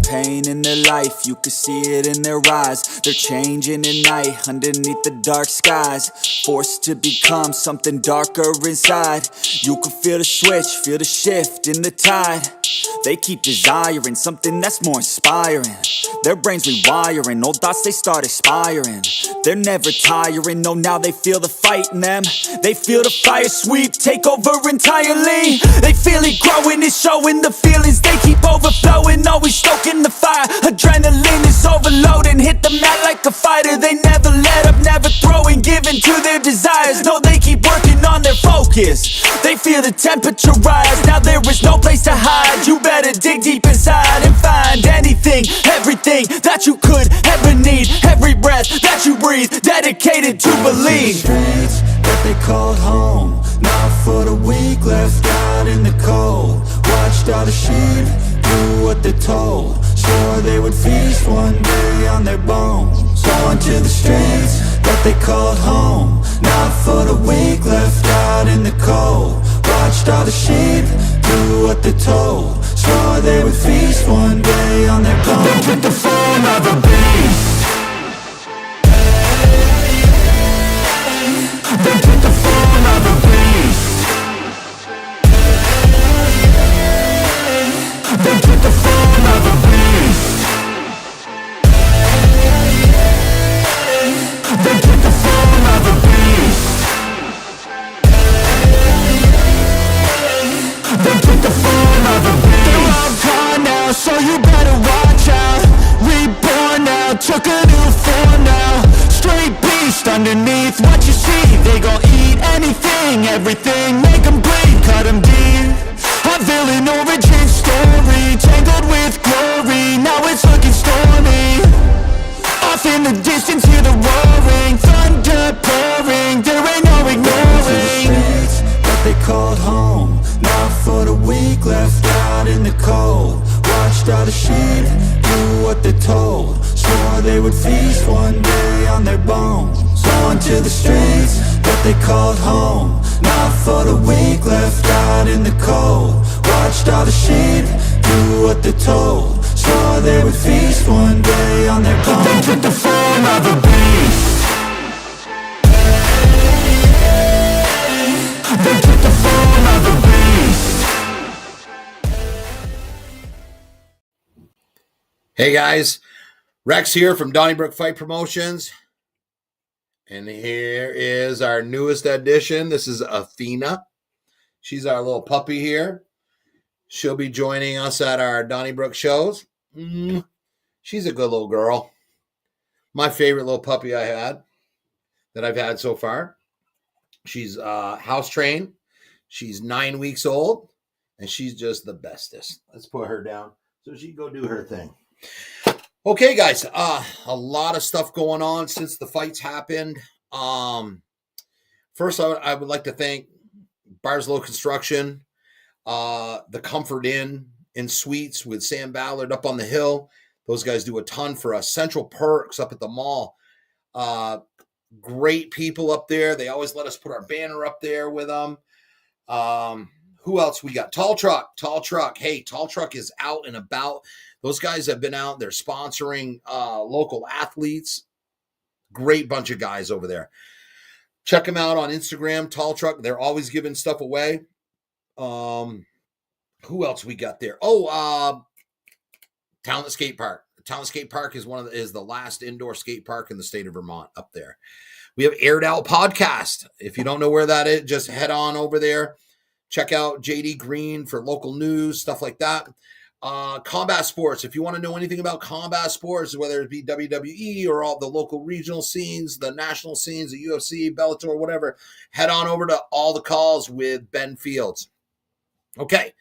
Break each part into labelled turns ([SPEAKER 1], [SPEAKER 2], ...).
[SPEAKER 1] pain in their life, you can see it in their eyes. They're changing at night, underneath the dark skies, forced to become something darker inside. You can feel the switch, feel the shift in the tide. They keep desiring something that's more inspiring. Their brains rewiring, old thoughts they start expiring. They're never tiring, no, now they feel the fight in them. They feel the fire sweep, take over entirely. They feel it growing, it's showing the feelings. They keep overflowing, always stoking the fire. Adrenaline is overloading, hit the mat like a fighter. They never let up, never throwing, giving to their desires. No, they keep working on their focus. They feel the temperature rise, now there is no place to hide. You better dig deep inside and find anything, everything that you could ever need. Every breath that you breathe, dedicated to believe.
[SPEAKER 2] Streets that they called home, not for the weak, left out in the cold. Watched all the sheep do what they're told, swore they would feast one day on their bones. Going to the streets that they called home, not for the weak, left out in the cold. Watched all the sheep do what they're told, swore they would feast one day on their bones. They took the form of a beast. They took the form of a beast. They took the form of a beast. They took the form of a beast. They took the form of a beast. They're all gone now, so you better watch out. Reborn now, took a new form now. Straight beast underneath what you see. They gon' eat anything, everything, make them bleed, cut them deep. A villain origin story, tangled with glory, now it's looking stormy. Off in the distance, hear the roaring, thunder pouring, there ain't no ignoring. Streets that they called home, not for the weak, left out in the cold. Watched all the sheep do what they're told, swore they would feast one day on their bones. Going to the streets that they called home, not for the weak, left out in the cold. Watched all the sheep do what they're told, swore they would feast one day on their bones. They took the form of a beast. They took the form of a beast.
[SPEAKER 3] Hey guys, Rex here from Donnybrook Fight Promotions. And here is our newest addition. This is Athena. She's our little puppy here. She'll be joining us at our Donnybrook shows. She's a good little girl. My favorite little puppy that I've had so far. She's house trained. She's 9 weeks old. And she's just the bestest. Let's put her down so she can go do her thing. Okay, guys, a lot of stuff going on since the fights happened. First, I would like to thank Barslow Construction, the Comfort Inn and Suites with Sam Ballard up on the hill. Those guys do a ton for us. Central Perks up at the mall. Great people up there. They always let us put our banner up there with them. Who else we got? Tall Truck. Hey, Tall Truck is out and about. Those guys have been out. They're sponsoring local athletes. Great bunch of guys over there. Check them out on Instagram, Tall Truck. They're always giving stuff away. Who else we got there? Talent Skate Park. Talent Skate Park is is the last indoor skate park in the state of Vermont up there. We have Aired Out Podcast. If you don't know where that is, just head on over there. Check out JD Green for local news, stuff like that. Combat sports. If you want to know anything about combat sports, whether it be WWE or all the local regional scenes, the national scenes, the UFC, Bellator, whatever, head on over to All the Calls with Ben Fields. Okay,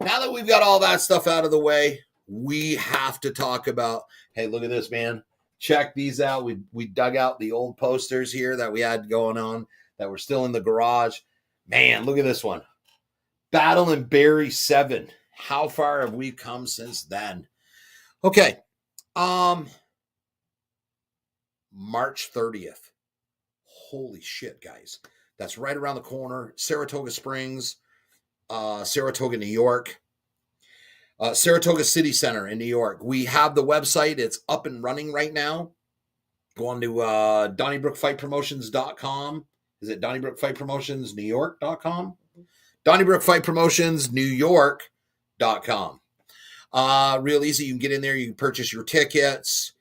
[SPEAKER 3] now that we've got all that stuff out of the way, we have to talk about, hey, look at this, man. Check these out. We dug out the old posters here that we had going on that were still in the garage. Man, look at this one. Battle and Bury 7. How far have we come since then? Okay. March 30th. Holy shit, guys. That's right around the corner. Saratoga Springs, Saratoga, New York. Saratoga City Center in New York. We have the website. It's up and running right now. Go on to DonnyBrookFightPromotions.com. Is it DonnyBrookFightPromotionsNewYork.com? DonnyBrookFightPromotionsNewYork.com. Real easy. You can get in there. You can purchase your tickets.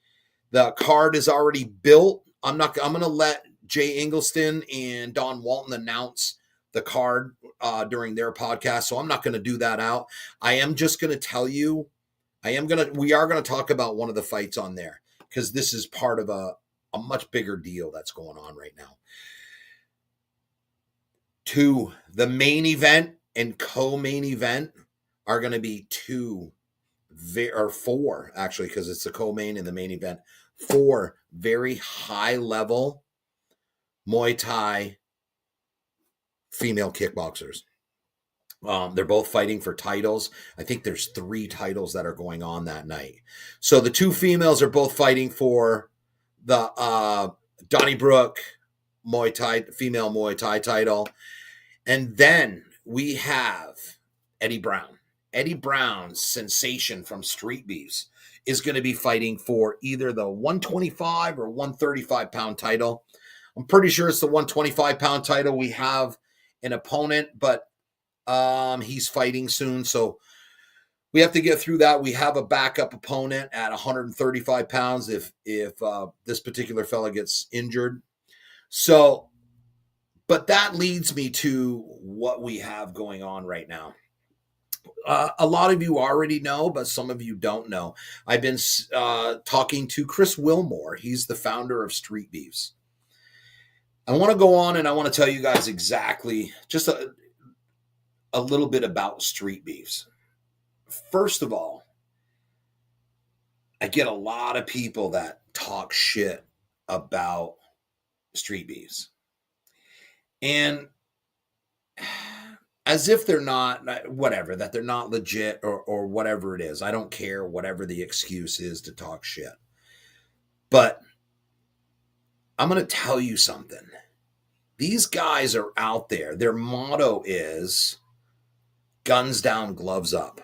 [SPEAKER 3] The card is already built. I'm going to let Jay Ingelston and Don Walton announce the card during their podcast. So I'm not going to do that out. I am just going to tell you, we are going to talk about one of the fights on there because this is part of a much bigger deal that's going on right now. The main event and co-main event are going to be four, actually, because it's the co-main and the main event. 4 very high-level Muay Thai female kickboxers. They're both fighting for titles. I think there's 3 titles that are going on that night. So the 2 females are both fighting for the Donnybrook Muay Thai female Muay Thai title. And then we have Eddie Brown. Eddie Brown's sensation from Street Beefs is going to be fighting for either the 125 or 135 pound title. I'm pretty sure it's the 125 pound title. We have an opponent, but he's fighting soon. So we have to get through that. We have a backup opponent at 135 pounds if this particular fella gets injured. So, but that leads me to what we have going on right now. A lot of you already know, but some of you don't know. I've been talking to Chris Wilmore. He's the founder of Street Beefs. I want to go on and I want to tell you guys exactly just a little bit about Street Beefs. First of all, I get a lot of people that talk shit about Street Beefs. And as if they're not, whatever, that they're not legit or whatever it is. I don't care whatever the excuse is to talk shit. But I'm going to tell you something. These guys are out there. Their motto is guns down, gloves up.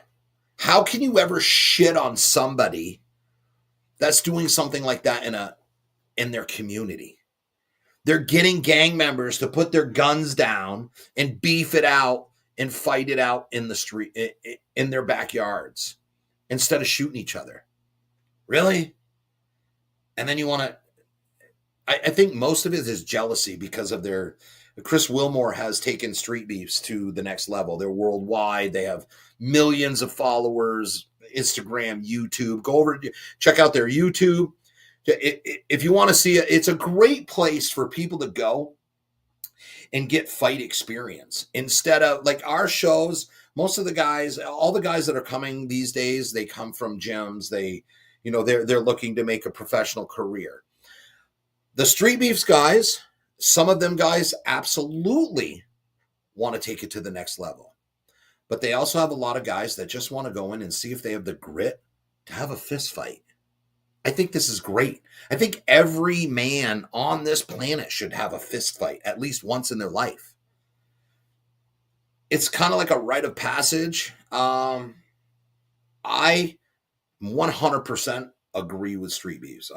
[SPEAKER 3] How can you ever shit on somebody that's doing something like that in their community? They're getting gang members to put their guns down and beef it out and fight it out in the street, in their backyards, instead of shooting each other. Really? And then you want to, I think most of it is jealousy because of Chris Wilmore has taken Street Beefs to the next level. They're worldwide. They have millions of followers, Instagram, YouTube. Go over, check out their YouTube. If you want to see it, it's a great place for people to go and get fight experience instead of like our shows. Most of the guys, all the guys that are coming these days, they come from gyms. They're looking to make a professional career. The Street Beefs guys, some of them guys absolutely want to take it to the next level, but they also have a lot of guys that just want to go in and see if they have the grit to have a fist fight. I think this is great. I think every man on this planet should have a fist fight at least once in their life. It's kind of like a rite of passage. I 100% agree with Street Beefs.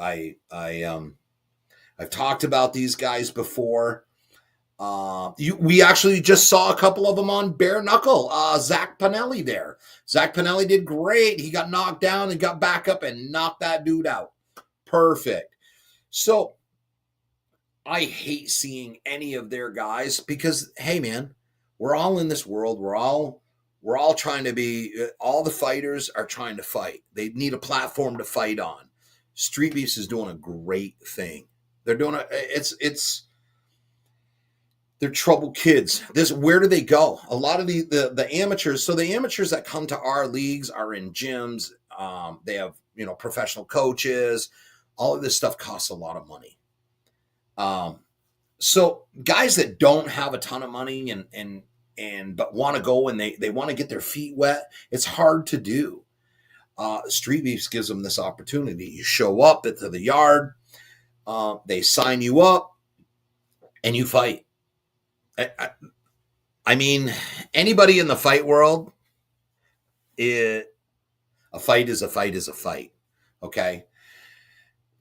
[SPEAKER 3] I've talked about these guys before. We actually just saw a couple of them on Bare Knuckle. Zach Pinelli there. Zach Pinelli did great. He got knocked down and got back up and knocked that dude out. Perfect. So I hate seeing any of their guys because, hey man, we're all in this world. We're all trying to be, all the fighters are trying to fight. They need a platform to fight on. Street Beefs is doing a great thing. They're doing they're troubled kids. Where do they go? A lot of the amateurs. So the amateurs that come to our leagues are in gyms. They have, professional coaches. All of this stuff costs a lot of money. So guys that don't have a ton of money but want to go and they want to get their feet wet, it's hard to do. Street Beefs gives them this opportunity. You show up to the yard, they sign you up, and you fight. I mean, anybody in the fight world, A fight is a fight is a fight. Okay.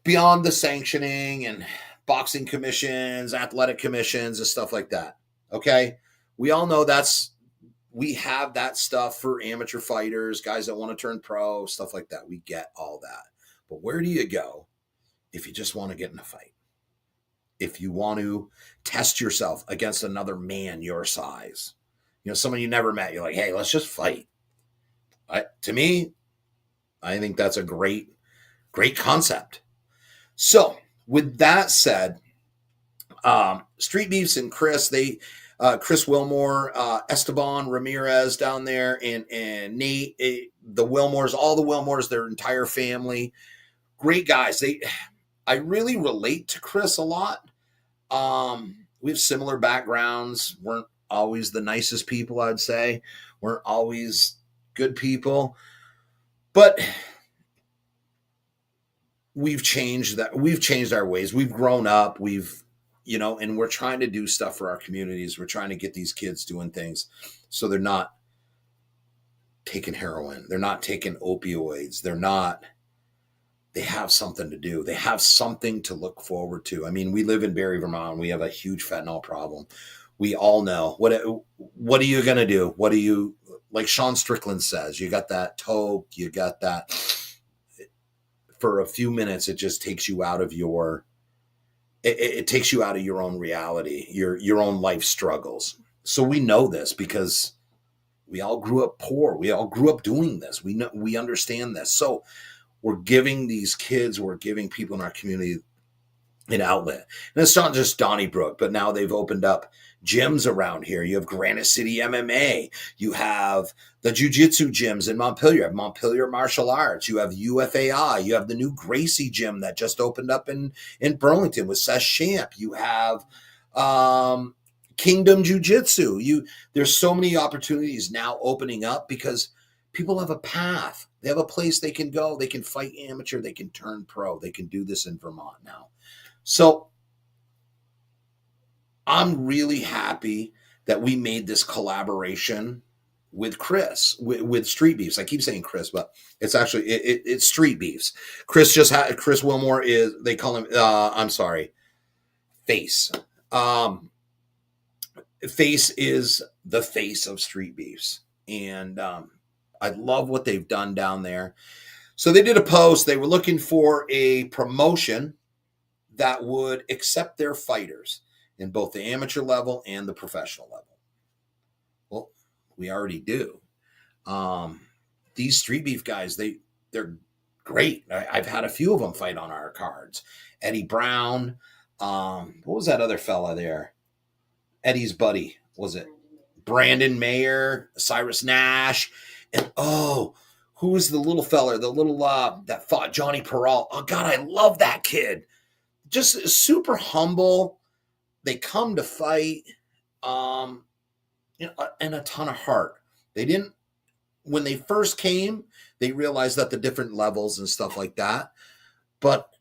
[SPEAKER 3] Beyond the sanctioning and boxing commissions, athletic commissions, and stuff like that. Okay. We all know we have that stuff for amateur fighters, guys that want to turn pro, stuff like that. We get all that. But where do you go if you just want to get in a fight? If you want to test yourself against another man your size, someone you never met, you're like, hey, let's just fight. To me, I think that's a great concept. So with that said, Street Beefs and Chris, Chris Wilmore, Esteban Ramirez down there, and Nate, the Wilmores, all the Wilmores, their entire family, great guys. I really relate to Chris a lot. We have similar backgrounds. Weren't always the nicest people, I'd say. Weren't always good people, but we've changed that. We've changed our ways. We've grown up. And we're trying to do stuff for our communities. We're trying to get these kids doing things so they're not taking heroin. They're not taking opioids. They have something to do. They have something to look forward to. I mean, we live in Barrie, Vermont. We have a huge fentanyl problem. We all know. What are you going to do? Like Sean Strickland says, you got that toke, you got that. For a few minutes, it just takes you out of it takes you out of your own reality, your own life struggles. So we know this because we all grew up poor. We all grew up doing this. We understand this. So we're giving these kids, we're giving people in our community an outlet. And it's not just Donnybrook, but now they've opened up gyms around here. You have Granite City MMA. You have the jiu-jitsu gyms in Montpelier. You have Montpelier Martial Arts. You have UFAI. You have the new Gracie gym that just opened up in Burlington with Seth Champ. You have Kingdom Jiu-Jitsu. There's so many opportunities now opening up because people have a path. They have a place they can go. They can fight amateur. They can turn pro. They can do this in Vermont now. So I'm really happy that we made this collaboration with Chris, with Street Beefs. I keep saying Chris, but it's actually, it's Street Beefs. Chris Wilmore they call him, Face. Face is the face of Street Beefs. And I love what they've done down there. So they did a post. They were looking for a promotion that would accept their fighters in both the amateur level and the professional level. Well, we already do. These Street Beef guys, they're great. I've had a few of them fight on our cards. Eddie Brown. What was that other fella there? Eddie's buddy. Was it Brandon Mayer, Cyrus Nash? And who was the little fella, that fought Johnny Peral? Oh God, I love that kid. Just super humble. They come to fight, and a ton of heart. When they first came, they realized that the different levels and stuff like that, but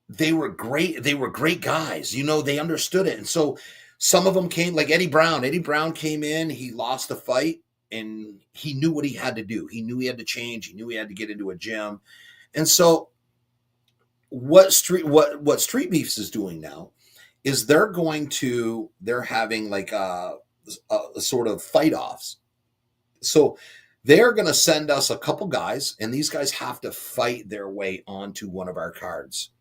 [SPEAKER 3] they were great. They were great guys. They understood it. And so some of them came, like Eddie Brown. Eddie Brown came in, he lost a fight, and he knew what he had to do. He knew he had to change. He knew he had to get into a gym. And so what Street Beefs is doing now is they're having like a sort of fight offs. So they're going to send us a couple guys, and these guys have to fight their way onto one of our cards.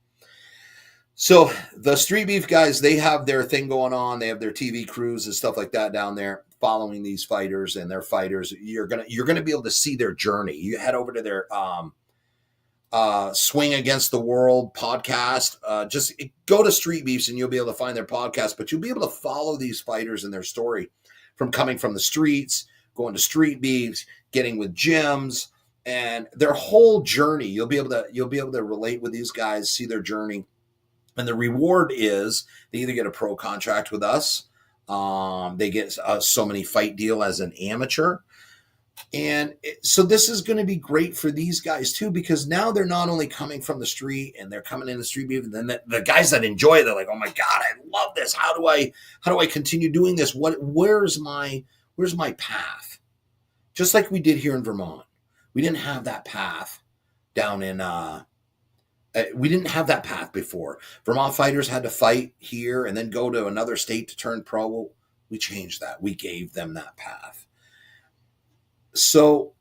[SPEAKER 3] So the Street Beef guys, they have their thing going on. They have their TV crews and stuff like that down there following these fighters and their fighters. You're gonna be able to see their journey. You head over to their Swing Against the World podcast. Just go to Street Beefs and you'll be able to find their podcast, but you'll be able to follow these fighters and their story from coming from the streets, going to Street Beefs, getting with gyms, and their whole journey. You'll be able to relate with these guys, see their journey. And the reward is they either get a pro contract with us, they get so many fight deal as an amateur. And so this is going to be great for these guys too, because now they're not only coming from the street and they're coming in the Street Beef, and then the guys that enjoy it, they're like, oh my God, I love this. How do I continue doing this? Where's my path? just like we did here in Vermont. We didn't have that path down in, we didn't have that path before. Vermont fighters had to fight here and then go to another state to turn pro. Well, we changed that. We gave them that path. So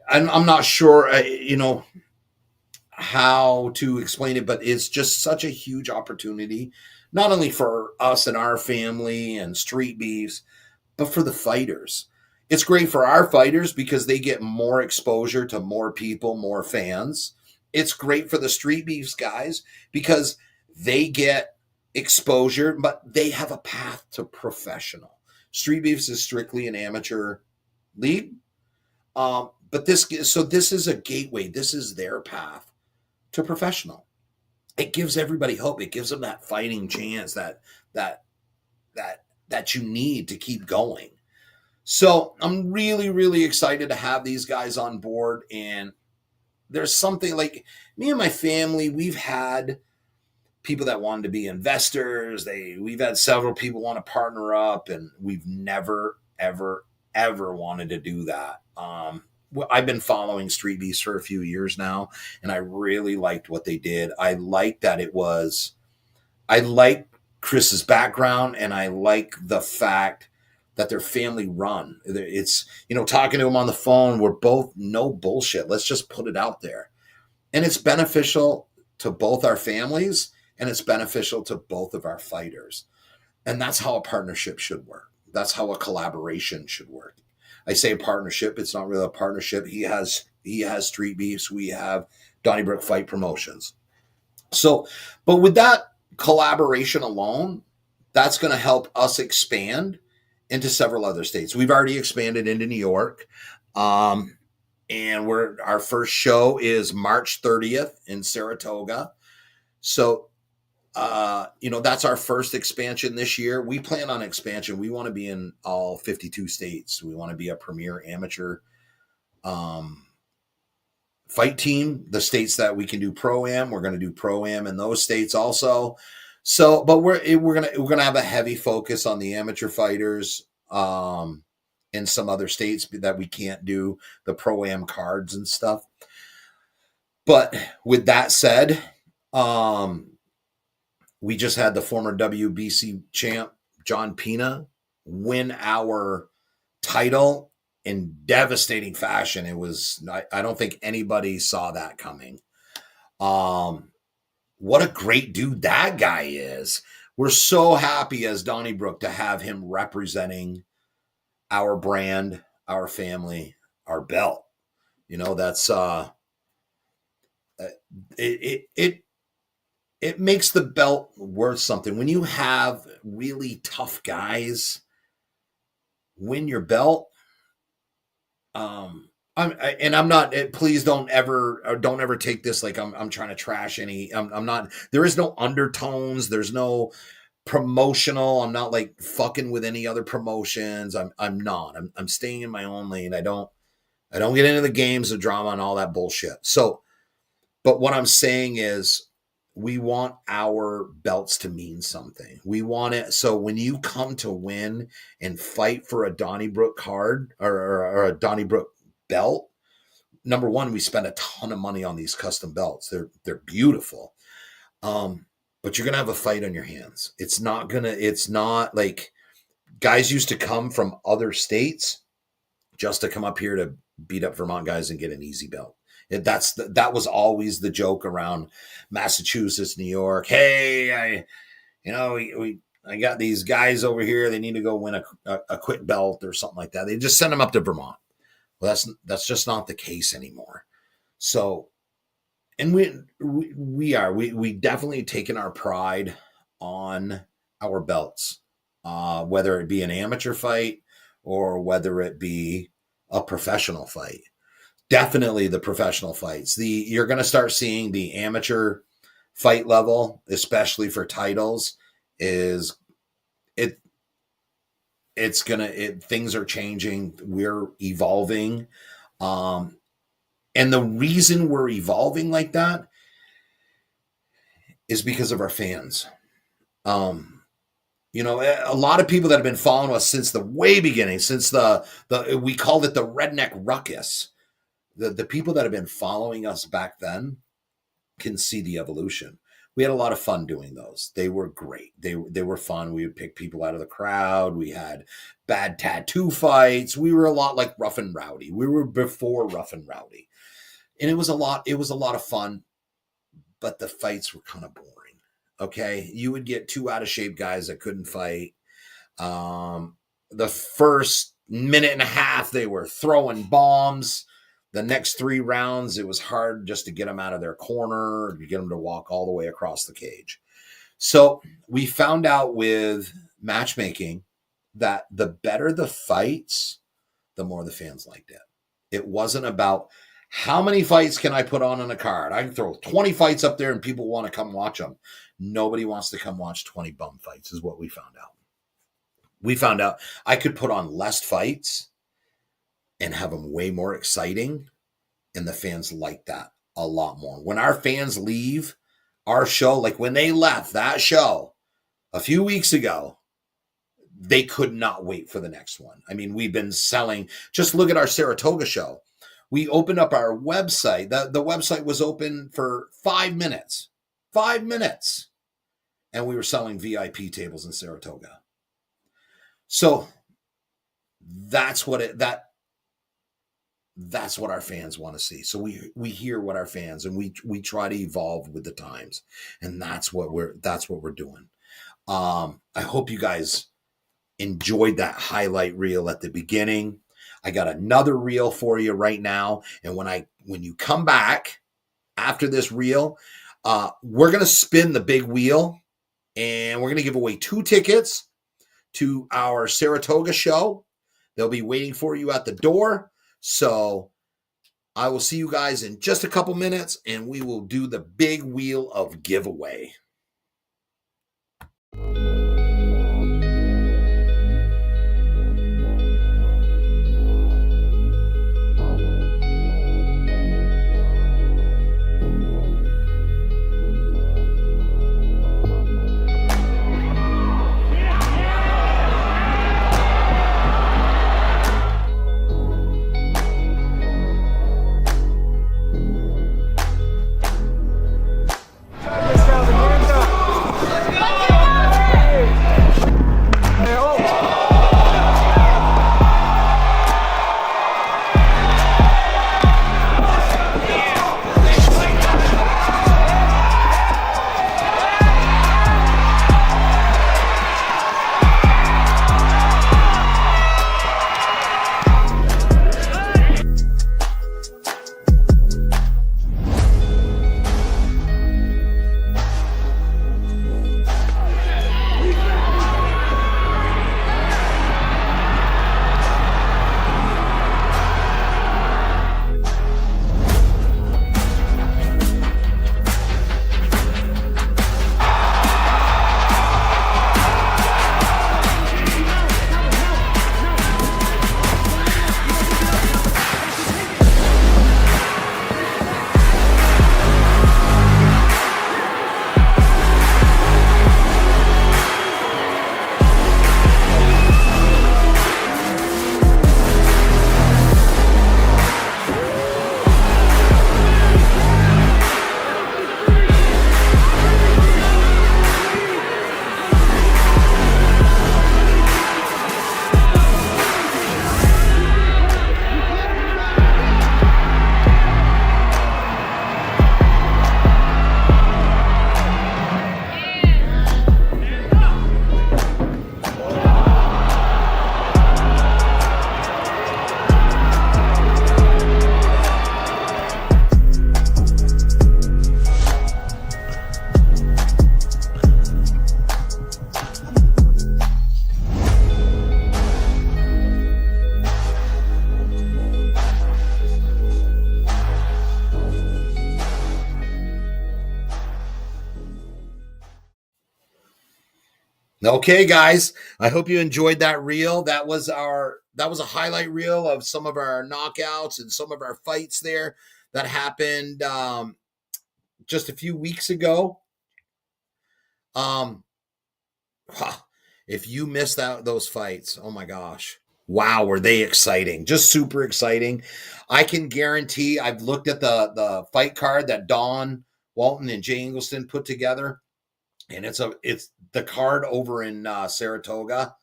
[SPEAKER 3] I'm not sure, how to explain it, but it's just such a huge opportunity, not only for us and our family and Street Beefs, but for the fighters. It's great for our fighters because they get more exposure to more people, more fans. It's great for the Street Beefs guys because they get exposure, but they have a path to professional. Street Beefs is strictly an amateur league. But this is a gateway. This is their path to professional. It gives everybody hope. It gives them that fighting chance that you need to keep going. So I'm really, really excited to have these guys on board. And there's something like me and my family, we've had people that wanted to be investors. We've had several people want to partner up, and we've never, ever, ever wanted to do that. I've been following Street Beefs for a few years now, and I really liked what they did. I liked Chris's background, and I like the fact that they're family run. It's, talking to him on the phone, we're both no bullshit. Let's just put it out there. And it's beneficial to both our families, and it's beneficial to both of our fighters. And that's how a partnership should work. That's how a collaboration should work. I say a partnership. It's not really a partnership. He has Street Beefs. We have Donnybrook Fight Promotions. So, but with that collaboration alone, that's going to help us expand into several other states. We've already expanded into New York. And our first show is March 30th in Saratoga. So, that's our first expansion this year. We plan on expansion. We want to be in all 52 states. We want to be a premier amateur fight team. The states that we can do pro-am, we're going to do pro-am in those states also. So, but we're gonna have a heavy focus on the amateur fighters in some other states that we can't do the pro-am cards and stuff. But with that said, we just had the former WBC champ, John Pena, win our title in devastating fashion. It was, I don't think anybody saw that coming. What a great dude that guy is. We're so happy as Donnybrook to have him representing our brand, our family, our belt. That's, it makes the belt worth something. When you have really tough guys win your belt, I'm not, please don't ever take this like I'm trying to trash any, I'm not, there is no undertones. There's no promotional. I'm not like fucking with any other promotions. I'm staying in my own lane. I don't get into the games of drama and all that bullshit. So, but what I'm saying is, we want our belts to mean something. We want it. So when you come to win and fight for a Donnybrook card or a Donnybrook belt, number one, we spend a ton of money on these custom belts. They're beautiful. But you're going to have a fight on your hands. It's not like guys used to come from other states just to come up here to beat up Vermont guys and get an easy belt. That was always the joke around Massachusetts, New York. Hey, I got these guys over here. They need to go win a quick belt or something like that. They just send them up to Vermont. Well, that's just not the case anymore. So, and we definitely taken our pride on our belts, whether it be an amateur fight or whether it be a professional fight. Definitely the professional fights. You're going to start seeing the amateur fight level, especially for titles, things are changing. We're evolving. And the reason we're evolving like that is because of our fans. You know, a lot of people that have been following us since the way beginning, since the we called it the Redneck Ruckus. The people that have been following us back then can see the evolution. We had a lot of fun doing those. They were great. They were fun. We would pick people out of the crowd. We had bad tattoo fights. We were a lot like Rough and Rowdy. We were before Rough and Rowdy. And it was a lot of fun, but the fights were kind of boring. Okay. You would get 2 out of shape guys that couldn't fight. The first minute and a half, they were throwing bombs. The next 3 rounds, it was hard just to get them out of their corner, to get them to walk all the way across the cage. So we found out with matchmaking that the better the fights, the more the fans liked it. It wasn't about how many fights can I put on a card. I can throw 20 fights up there and people want to come watch them. Nobody wants to come watch 20 bum fights is what we found out. We found out I could put on less fights and have them way more exciting, and the fans like that a lot more. When our fans leave our show, like when they left that show a few weeks ago, they could not wait for the next one. I mean, we've been selling, just look at our Saratoga show. We opened up our website. The website was open for 5 minutes. 5 minutes. And we were selling VIP tables in Saratoga. So that's what our fans want to see. So we hear what our fans, and we try to evolve with the times, and that's what we're doing. I hope you guys enjoyed that highlight reel at the beginning. I got another reel for you right now, and when you come back after this reel, we're gonna spin the big wheel, and we're gonna give away 2 tickets to our Saratoga show. They'll be waiting for you at the door. So I will see you guys in just a couple minutes, and we will do the big wheel of giveaway. Okay, guys, I hope you enjoyed that reel. That was a highlight reel of some of our knockouts and some of our fights there that happened just a few weeks ago. If you missed out those fights, oh my gosh. Wow, were they exciting. Just super exciting. I can guarantee I've looked at the fight card that Don Walton and Jay Ingelston put together, and it's the card over in Saratoga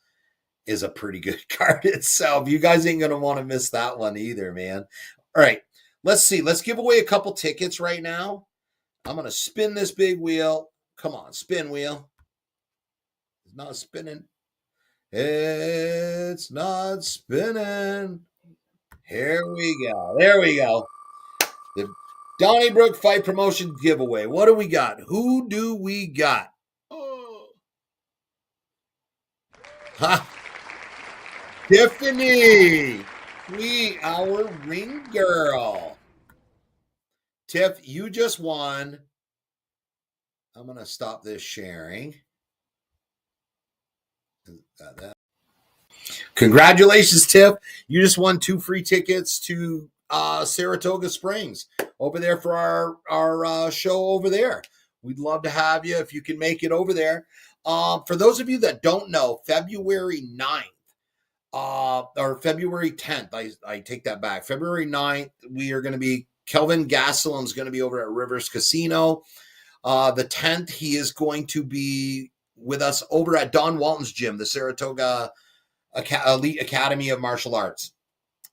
[SPEAKER 3] is a pretty good card itself. You guys ain't gonna want to miss that one either, man. All right, let's see. Let's give away a couple tickets right now. I'm gonna spin this big wheel. Come on, spin wheel. It's not spinning. It's not spinning. Here we go. There we go. The Donnybrook Fight Promotion giveaway. What do we got? Who do we got? Oh. Ha. Tiffany. Our ring girl. Tiff, you just won. I'm going to stop this sharing. Congratulations, Tiff. You just won 2 free tickets to Saratoga Springs over there for our show over there. We'd love to have you if you can make it over there. For those of you that don't know, February 9th or February 10th, I take that back. February 9th, we are going to be, Kelvin Gastelum's going to be over at Rivers Casino. The 10th, he is going to be with us over at Don Walton's gym, the Saratoga Elite Academy of Martial Arts.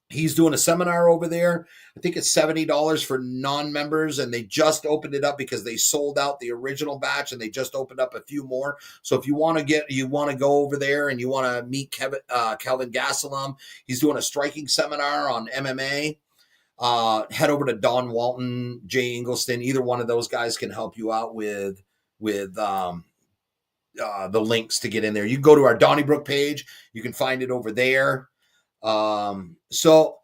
[SPEAKER 3] He's doing a seminar over there. I think it's $70 for non-members, and they just opened it up because they sold out the original batch, and they just opened up a few more. So if you want to go over there and you want to meet Kelvin Gastelum, he's doing a striking seminar on MMA. Head over to Don Walton, Jay Ingelston. Either one of those guys can help you out with the links to get in there. You can go to our Donnybrook page. You can find it over there. So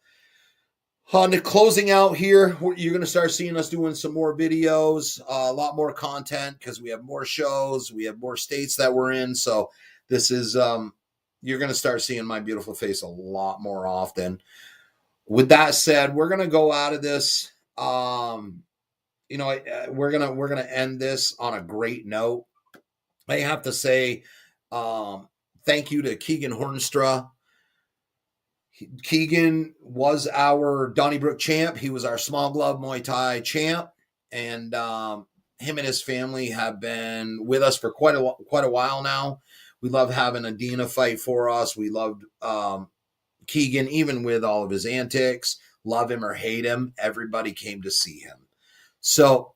[SPEAKER 3] on the closing out here, you're going to start seeing us doing some more videos, a lot more content because we have more shows. We have more states that we're in. So this is, you're going to start seeing my beautiful face a lot more often. With that said, we're going to go out of this. We're going to end this on a great note. I have to say, thank you to Keegan Hornstra. Keegan was our Donnybrook champ. He was our small glove Muay Thai champ. And him and his family have been with us for quite a while now. We love having Adina fight for us. We loved Keegan, even with all of his antics. Love him or hate him, everybody came to see him. So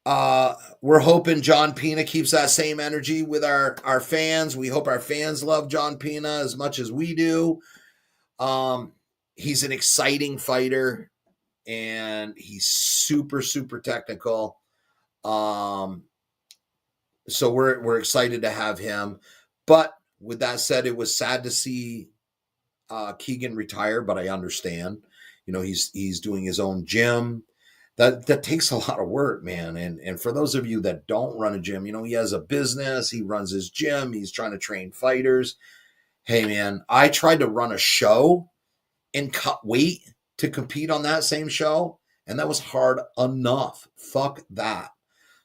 [SPEAKER 3] we're hoping John Pena keeps that same energy with our fans. We hope our fans love John Pena as much as we do. He's an exciting fighter, and he's super, super technical. So we're excited to have him. But with that said, it was sad to see Keegan retire, but I understand. He's doing his own gym. That takes a lot of work, man. And for those of you that don't run a gym, he has a business. He runs his gym. He's trying to train fighters. Hey, man, I tried to run a show and cut weight to compete on that same show, and that was hard enough. Fuck that.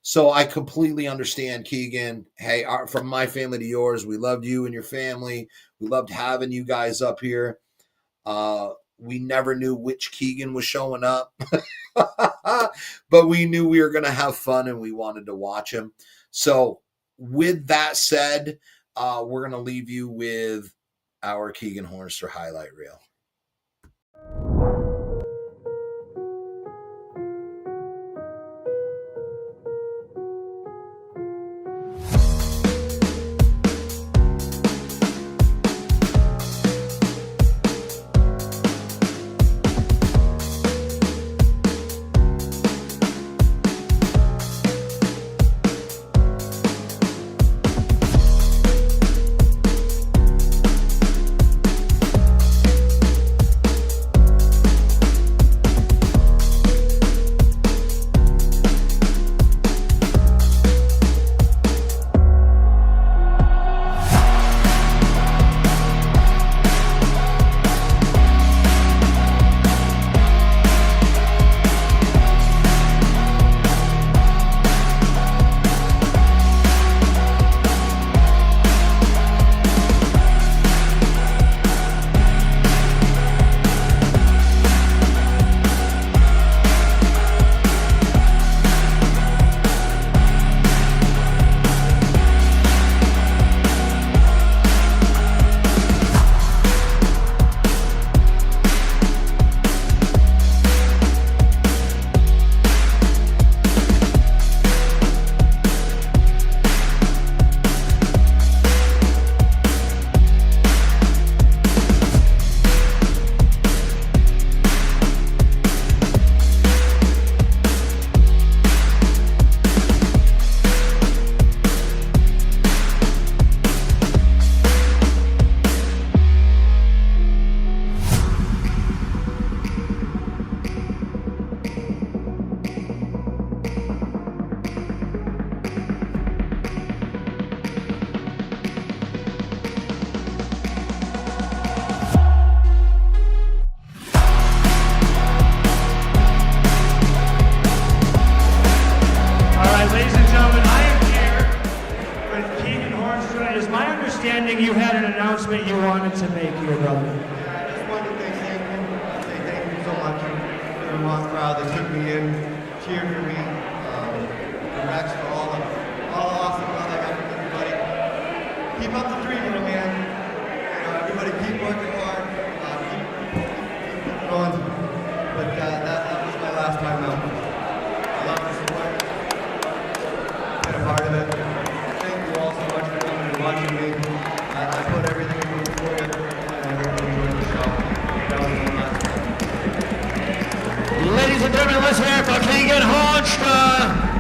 [SPEAKER 3] So I completely understand, Keegan. Hey, from my family to yours, we loved you and your family. We loved having you guys up here. We never knew which Keegan was showing up, but we knew we were going to have fun and we wanted to watch him. So with that said, we're going to leave you with our Keegan Hornstra highlight reel.
[SPEAKER 2] that you wanted to make here, brother?
[SPEAKER 4] I just wanted to say thank you so much to the Vermont crowd that took me in, cheered for me, for Rex, for all the awesome love I got from everybody. Keep up the dream, little man. You know, everybody keep working hard, keep going. But that was my last time out. I love the support. Been a part of it. Thank you all so much for coming and watching me. I put everything into it for you, and I hope you enjoyed the show. That was my last time.
[SPEAKER 2] Ladies and gentlemen, let's hear it for Keegan Hornstra.